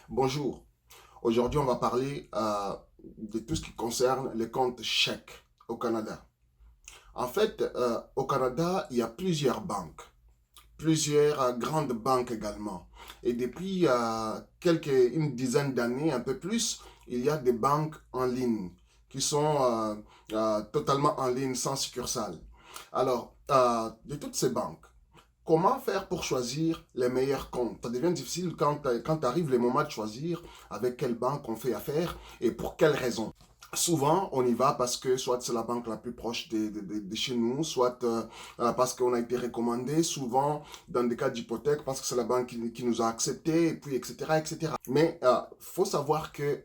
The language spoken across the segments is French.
Bonjour. Aujourd'hui, on va parler de tout ce qui concerne les comptes chèques au Canada. En fait, au Canada, il y a plusieurs banques, plusieurs grandes banques également. Et depuis une dizaine d'années, un peu plus, il y a des banques en ligne qui sont totalement en ligne, sans succursale. Alors, de toutes ces banques, comment faire pour choisir les meilleurs comptes? Ça devient difficile quand arrive le moment de choisir avec quelle banque on fait affaire et pour quelles raisons. Souvent, on y va parce que soit c'est la banque la plus proche de chez nous, soit parce qu'on a été recommandé, souvent dans des cas d'hypothèque parce que c'est la banque qui nous a acceptés, et puis etc. etc. Mais faut savoir que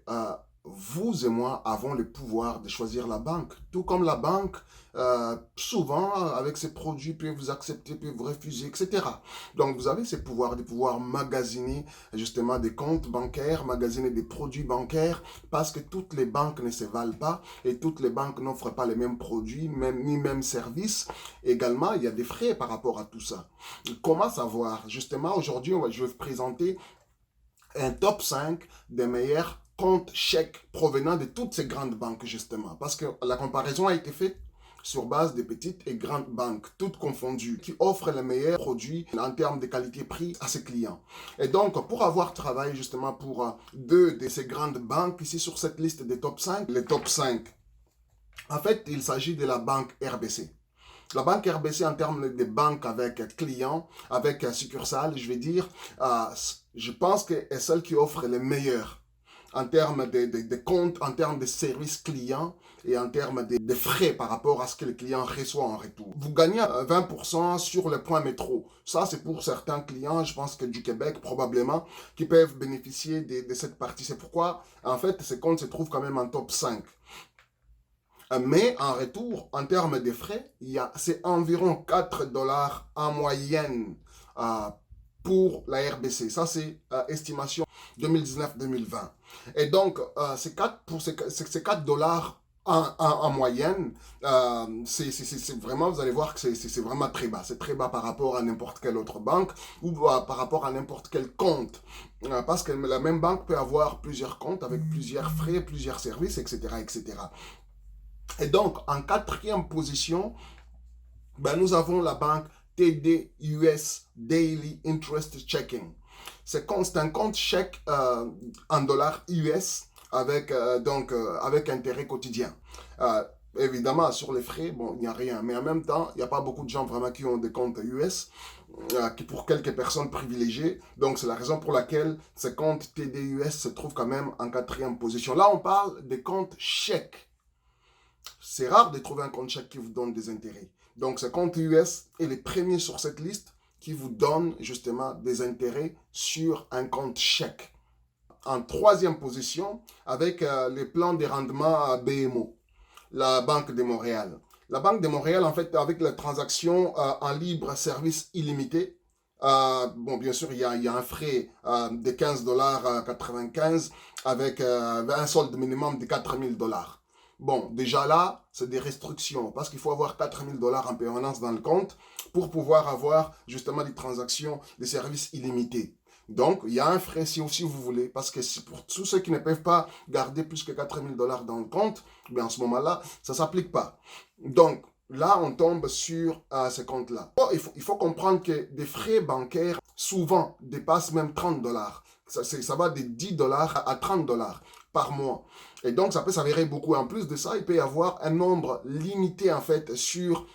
vous et moi avons le pouvoir de choisir la banque. Tout comme la banque, souvent avec ses produits, peut vous accepter, peut vous refuser, etc. Donc vous avez ces pouvoirs de pouvoir magasiner justement des comptes bancaires, magasiner des produits bancaires, parce que toutes les banques ne se valent pas et toutes les banques n'offrent pas les mêmes produits, ni même services. Également, il y a des frais par rapport à tout ça. Comment savoir? Justement, aujourd'hui, je vais vous présenter un top 5 des meilleurs comptes chèques provenant de toutes ces grandes banques, justement. Parce que la comparaison a été faite sur base des petites et grandes banques, toutes confondues, qui offrent les meilleurs produits en termes de qualité-prix à ses clients. Et donc, pour avoir travaillé justement pour deux de ces grandes banques, ici sur cette liste des top 5, les top 5, en fait, il s'agit de la banque RBC. La banque RBC, en termes de banque avec clients, avec succursale, je vais dire, euh, je pense que est celle qui offre les meilleurs en termes de comptes, en termes de services clients et en termes de frais par rapport à ce que le client reçoit en retour. Vous gagnez 20% sur le point métro. Ça, c'est pour certains clients, je pense que du Québec probablement, qui peuvent bénéficier de cette partie. C'est pourquoi, en fait, ces comptes se trouvent quand même en top 5. Mais en retour, en termes de frais, c'est environ 4 dollars en moyenne euh, pour la RBC. Ça, c'est estimation 2019-2020. Et donc, ces 4 dollars en moyenne, c'est vraiment, vous allez voir que c'est vraiment très bas. C'est très bas par rapport à n'importe quelle autre banque ou par rapport à n'importe quel compte. Parce que la même banque peut avoir plusieurs comptes avec plusieurs frais, plusieurs services, etc., etc. Et donc, en quatrième position, ben, nous avons la banque TD US Daily Interest Checking. C'est un compte chèque en dollars US avec intérêt quotidien. Euh, Évidemment, sur les frais, bon, il n'y a rien. Mais en même temps, il n'y a pas beaucoup de gens vraiment qui ont des comptes US, qui pour quelques personnes privilégiées. Donc, c'est la raison pour laquelle ce compte TDUS se trouve quand même en quatrième position. Là, on parle des comptes chèques. C'est rare de trouver un compte chèque qui vous donne des intérêts. Donc, ce compte US est le premier sur cette liste qui vous donne justement des intérêts sur un compte chèque. En troisième position, avec les plans de rendement à BMO, la Banque de Montréal. La Banque de Montréal, en fait, avec les transactions en libre service illimité, bon, bien sûr, il y a un frais de 15 dollars 95 avec un solde minimum de 4000 dollars. Bon, déjà là, c'est des restrictions parce qu'il faut avoir 4000 dollars en permanence dans le compte pour pouvoir avoir justement des transactions, des services illimités. Donc, il y a un frais si vous voulez, parce que pour tous ceux qui ne peuvent pas garder plus que 4000 dollars dans le compte, bien, en ce moment-là, ça ne s'applique pas. Donc, là, on tombe sur ce compte-là. Oh, il faut comprendre que des frais bancaires, souvent, dépassent même 30 dollars. Ça va de 10 dollars à 30 dollars par mois. Et donc, ça peut s'avérer beaucoup. En plus de ça, il peut y avoir un nombre limité, en fait, sur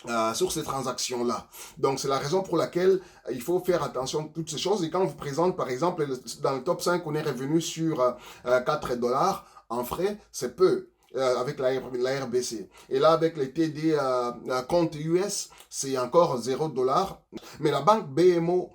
ces transactions-là. Donc, c'est la raison pour laquelle il faut faire attention à toutes ces choses. Et quand on vous présente, par exemple, dans le top 5, on est revenu sur 4 dollars en frais, c'est peu. Avec la RBC. Et là, avec les TD compte US, c'est encore 0 dollars. Mais la banque BMO,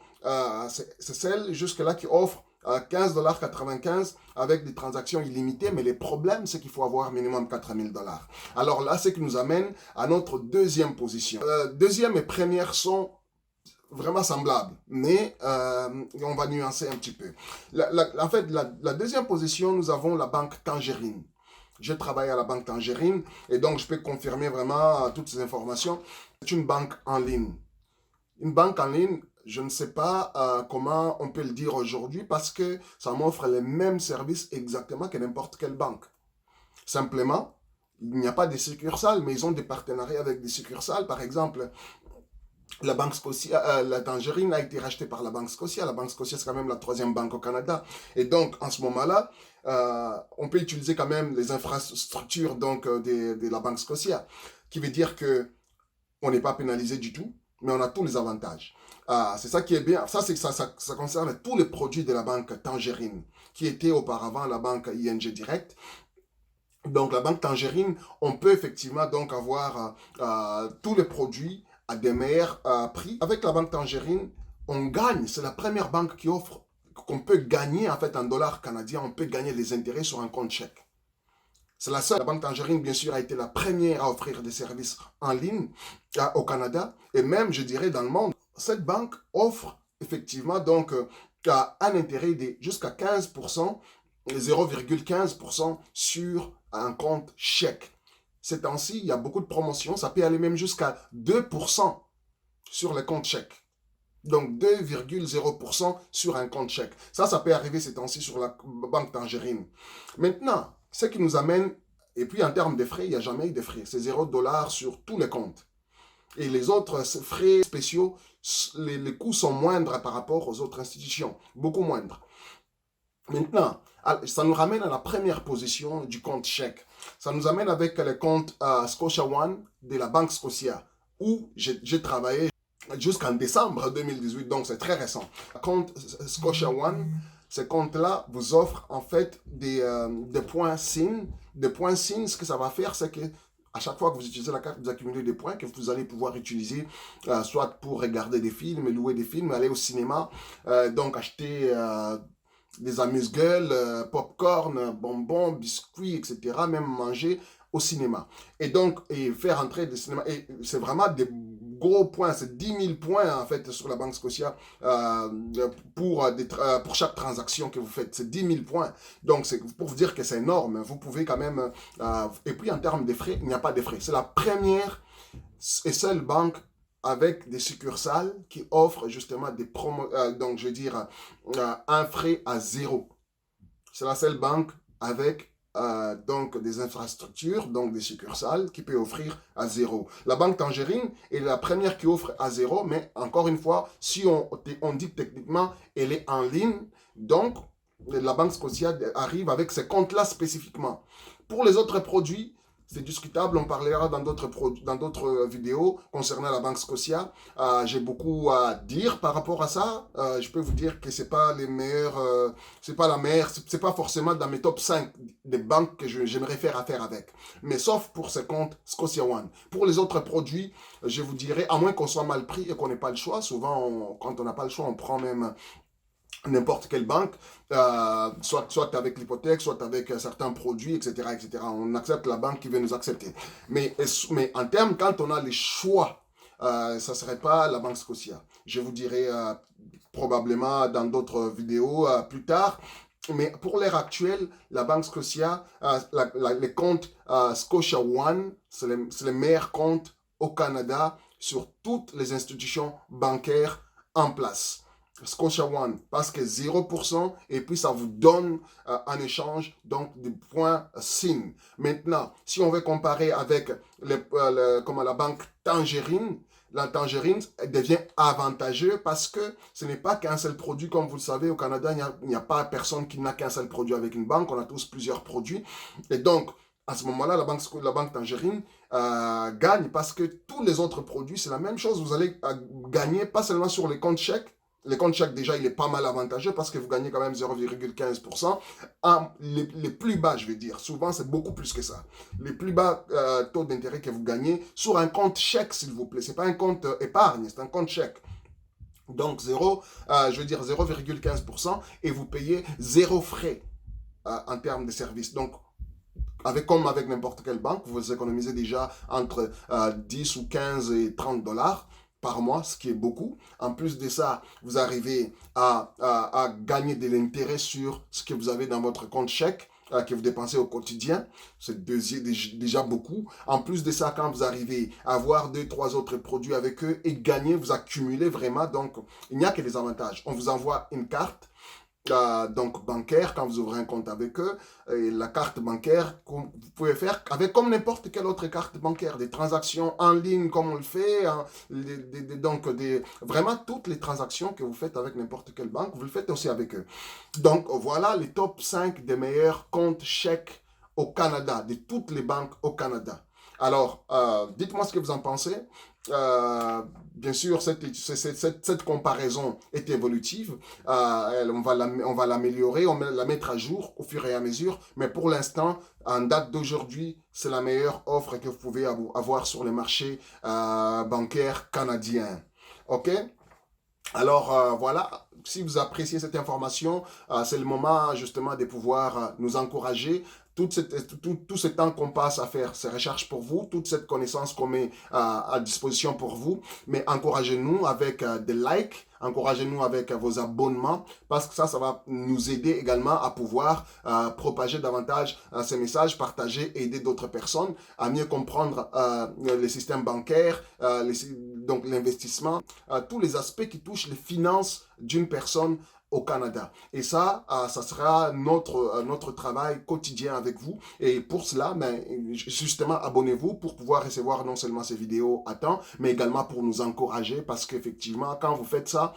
c'est celle jusque-là qui offre 15,95 $ avec des transactions illimitées, mais le problème, c'est qu'il faut avoir minimum 4000 dollars. Alors là, c'est qui nous amène à notre deuxième position. Deuxième et première sont vraiment semblables, mais on va nuancer un petit peu. En fait, la deuxième position, nous avons la banque Tangerine. Je travaille à la banque Tangerine et donc je peux confirmer vraiment toutes ces informations. C'est une banque en ligne. Une banque en ligne, je ne sais pas comment on peut le dire aujourd'hui parce que ça m'offre les mêmes services exactement que n'importe quelle banque. Simplement, il n'y a pas de succursales, mais ils ont des partenariats avec des succursales. Par exemple, la Banque Scotia, la Tangerine a été rachetée par la Banque Scotia. La Banque Scotia, c'est quand même la troisième banque au Canada. Et donc, en ce moment-là, on peut utiliser quand même les infrastructures de la Banque Scotia, qui veut dire que on n'est pas pénalisé du tout, mais on a tous les avantages. C'est ça qui est bien. Ça concerne tous les produits de la banque Tangerine, qui était auparavant la banque ING Direct. Donc, la banque Tangerine, on peut effectivement donc avoir tous les produits à des meilleurs prix. Avec la banque Tangerine, on gagne. C'est la première banque qui offre qu'on peut gagner en fait en dollars canadiens. On peut gagner les intérêts sur un compte chèque. C'est la seule. La banque Tangerine, bien sûr, a été la première à offrir des services en ligne au Canada et même, je dirais, dans le monde. Cette banque offre effectivement donc un intérêt de jusqu'à 15%, 0,15% sur un compte chèque. Ces temps-ci, il y a beaucoup de promotions. Ça peut aller même jusqu'à 2% sur les comptes chèques. Donc 2,0% sur un compte chèque. Ça peut arriver ces temps-ci sur la banque Tangerine. Maintenant, ce qui nous amène, et puis en termes de frais, il n'y a jamais eu de frais. C'est 0$ sur tous les comptes. Et les autres frais spéciaux, les coûts sont moindres par rapport aux autres institutions. Beaucoup moindres. Maintenant, ça nous ramène à la première position du compte chèque. Ça nous amène avec le compte Scotia One de la Banque Scotia, où j'ai travaillé jusqu'en décembre 2018, donc c'est très récent. Le compte Scotia One, ce compte-là vous offre en fait des points SIN. Des points SIN, ce que ça va faire, c'est que à chaque fois que vous utilisez la carte, vous accumulez des points que vous allez pouvoir utiliser soit pour regarder des films, louer des films, aller au cinéma, donc acheter des amuse-gueules, popcorn, bonbons, biscuits, etc. Même manger au cinéma. Et donc, faire entrer des cinémas. Et c'est vraiment des gros points. C'est 10 000 points, en fait, sur la Banque Scotia pour chaque transaction que vous faites. C'est 10 000 points. Donc, c'est pour vous dire que c'est énorme. Vous pouvez quand même... et puis, en termes de frais, il n'y a pas de frais. C'est la première et seule banque avec des succursales qui offrent justement des promos, donc je veux dire un frais à 0. C'est la seule banque avec donc des infrastructures, donc des succursales qui peut offrir à 0. La banque Tangerine est la première qui offre à 0, mais encore une fois, si on dit techniquement, elle est en ligne, donc la banque Scotia arrive avec ces comptes-là spécifiquement. Pour les autres produits, c'est discutable, on parlera dans d'autres vidéos concernant la Banque Scotia. J'ai beaucoup à dire par rapport à ça. Je peux vous dire que c'est pas les meilleurs, c'est pas la meilleure, c'est pas forcément dans mes top 5 des banques que j'aimerais faire affaire avec. Mais sauf pour ce compte Scotia One. Pour les autres produits, je vous dirais, à moins qu'on soit mal pris et qu'on n'ait pas le choix, souvent quand on n'a pas le choix, on prend même n'importe quelle banque, soit avec l'hypothèque, soit avec certains produits, etc., etc. On accepte la banque qui veut nous accepter. Mais en termes, quand on a les choix, ça ne serait pas la Banque Scotia. Je vous dirai probablement dans d'autres vidéos plus tard. Mais pour l'ère actuelle, la Banque Scotia, les comptes Scotia One, c'est les meilleurs comptes au Canada sur toutes les institutions bancaires en place. Scotia One, parce que 0%, et puis ça vous donne en échange donc des points SIN. Maintenant, si on veut comparer avec la banque Tangerine, la Tangerine devient avantageux parce que ce n'est pas qu'un seul produit. Comme vous le savez, au Canada, il n'y a pas personne qui n'a qu'un seul produit avec une banque. On a tous plusieurs produits. Et donc, à ce moment-là, la banque Tangerine gagne parce que tous les autres produits, c'est la même chose. Vous allez gagner pas seulement sur les comptes chèques. Les comptes chèques, déjà, il est pas mal avantageux parce que vous gagnez quand même 0,15%. Les plus bas, je veux dire, souvent, c'est beaucoup plus que ça. Les plus bas taux d'intérêt que vous gagnez sur un compte chèque, s'il vous plaît. Ce n'est pas un compte épargne, c'est un compte chèque. Donc, je veux dire 0,15% et vous payez 0 frais en termes de services. Donc, comme avec n'importe quelle banque, vous économisez déjà entre 10 ou 15 et 30 dollars par mois, ce qui est beaucoup. En plus de ça, vous arrivez à gagner de l'intérêt sur ce que vous avez dans votre compte chèque. que vous dépensez au quotidien. C'est déjà beaucoup. En plus de ça, quand vous arrivez à avoir 2, 3 autres produits avec eux et gagner, vous accumulez vraiment. Donc, il n'y a que des avantages. On vous envoie une carte donc bancaire quand vous ouvrez un compte avec eux. Et la carte bancaire, vous pouvez faire avec comme n'importe quelle autre carte bancaire, des transactions en ligne comme on le fait, hein, vraiment toutes les transactions que vous faites avec n'importe quelle banque, vous le faites aussi avec eux. Donc voilà les top 5 des meilleurs comptes chèques au Canada, de toutes les banques au Canada. Alors, dites-moi ce que vous en pensez. Bien sûr, cette comparaison est évolutive. On va l'améliorer, on va la mettre à jour au fur et à mesure. Mais pour l'instant, en date d'aujourd'hui, c'est la meilleure offre que vous pouvez avoir sur les marchés bancaires canadiens. OK? Alors voilà, si vous appréciez cette information, c'est le moment justement de pouvoir nous encourager. Tout ce temps qu'on passe à faire ces recherches pour vous, toute cette connaissance qu'on met à disposition pour vous, mais encouragez-nous avec des likes, encouragez-nous avec vos abonnements, parce que ça va nous aider également à pouvoir propager davantage ces messages, partager, aider d'autres personnes à mieux comprendre les systèmes bancaires, donc l'investissement, tous les aspects qui touchent les finances d'une personne au Canada. Et ça sera notre travail quotidien avec vous. Et pour cela, justement, abonnez-vous pour pouvoir recevoir non seulement ces vidéos à temps, mais également pour nous encourager parce qu'effectivement, quand vous faites ça,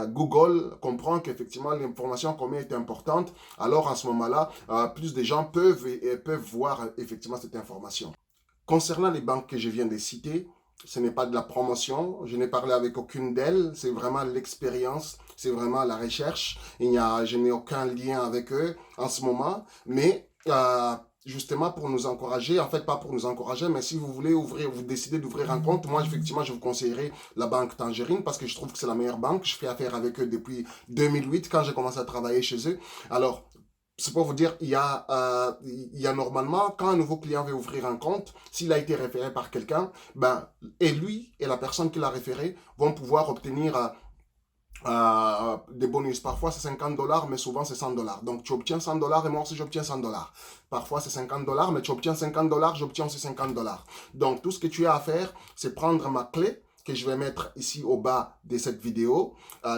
Google comprend qu'effectivement, l'information qu'on met est importante. Alors, à ce moment-là, plus de gens peuvent voir effectivement cette information. Concernant les banques que je viens de citer, ce n'est pas de la promotion, je n'ai parlé avec aucune d'elles, c'est vraiment l'expérience, c'est vraiment la recherche. Je n'ai aucun lien avec eux en ce moment, mais justement pour nous encourager, en fait pas pour nous encourager, mais si vous voulez vous décidez d'ouvrir un compte, moi effectivement je vous conseillerais la banque Tangerine parce que je trouve que c'est la meilleure banque. Je fais affaire avec eux depuis 2008 quand j'ai commencé à travailler chez eux. Alors, c'est pour vous dire, il y a normalement, quand un nouveau client veut ouvrir un compte, s'il a été référé par quelqu'un, et lui et la personne qui l'a référé vont pouvoir obtenir des bonus. Parfois c'est 50 $, mais souvent c'est 100 $. Donc tu obtiens 100 $ et moi aussi j'obtiens 100 $. Parfois c'est 50 $, mais tu obtiens 50 $, j'obtiens aussi 50 $. Donc tout ce que tu as à faire, c'est prendre ma clé que je vais mettre ici au bas de cette vidéo.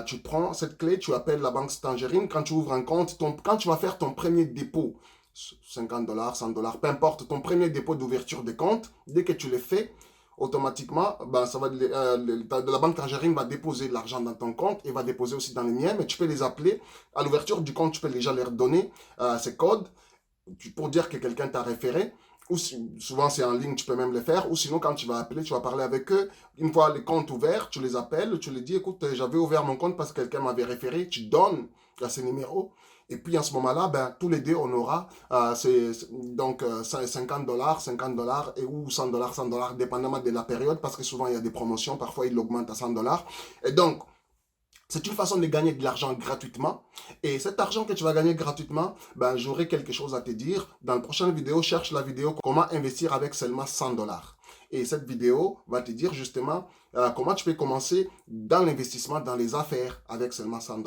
Tu prends cette clé, tu appelles la banque Tangerine. Quand tu ouvres un compte, quand tu vas faire ton premier dépôt, 50 $, 100 $, peu importe, ton premier dépôt d'ouverture de compte, dès que tu le fais, automatiquement, la banque Tangerine va déposer de l'argent dans ton compte et va déposer aussi dans les miens, mais tu peux les appeler. À l'ouverture du compte, tu peux déjà leur donner ces codes pour dire que quelqu'un t'a référé. Ou souvent c'est en ligne, tu peux même le faire. Ou sinon, quand tu vas appeler, tu vas parler avec eux. Une fois les comptes ouverts, tu les appelles, tu les dis, écoute, j'avais ouvert mon compte parce que quelqu'un m'avait référé. Tu donnes ces numéros. Et puis à ce moment-là, tous les deux, on aura 50 $, 50 $ ou 100 $, 100 $, dépendamment de la période, parce que souvent il y a des promotions, parfois il augmente à 100 $. Et donc, c'est une façon de gagner de l'argent gratuitement. Et cet argent que tu vas gagner gratuitement, j'aurai quelque chose à te dire. Dans la prochaine vidéo, cherche la vidéo comment investir avec seulement 100 $. Et cette vidéo va te dire justement comment tu peux commencer dans l'investissement, dans les affaires avec seulement 100 $.